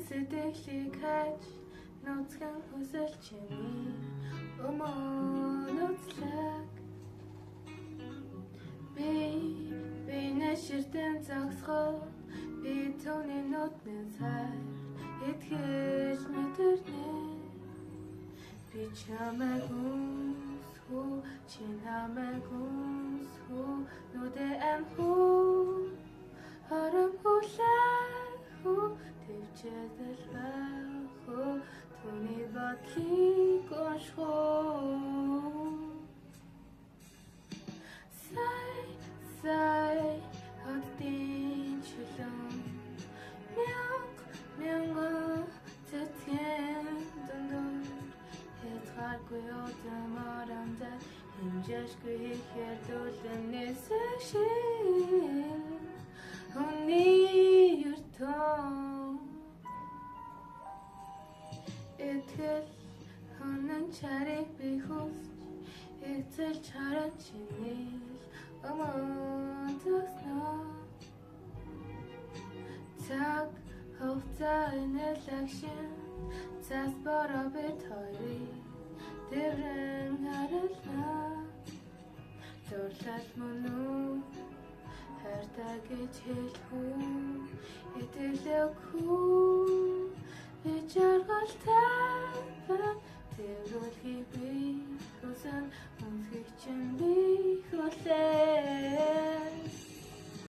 сэтгэлийг хайж нүцгэн хүсэл чиний өмөнөцлэг би нэширтэн загсгоо би түүний нүднэн сайр итгэж мэдэрнэ би чамайг үнсхүү чи намайг үнсхүү нүдэ амхүү харам хүлэхүү төвчэдэл байхүү түүний бодлыг уншхүү Сай хотдын чулуун мянган цэцгийн дундуур хязгааргүй удамаарандаа хэмжээшгүй ихээр дүүлэнэсэг шиг хүний ертөн этгэл хонон чарыг би хүсч эцэл чаран чиний өмөнтөснө цаг хугацаа энерлекшн цас бороо бит хоёрыг тэрэн харилна дурлал мөн үү хайртай гэж хэлэхүү итгэлэхүү би жаргалтай тэрүүлхий би хүсэн үнсгий чинь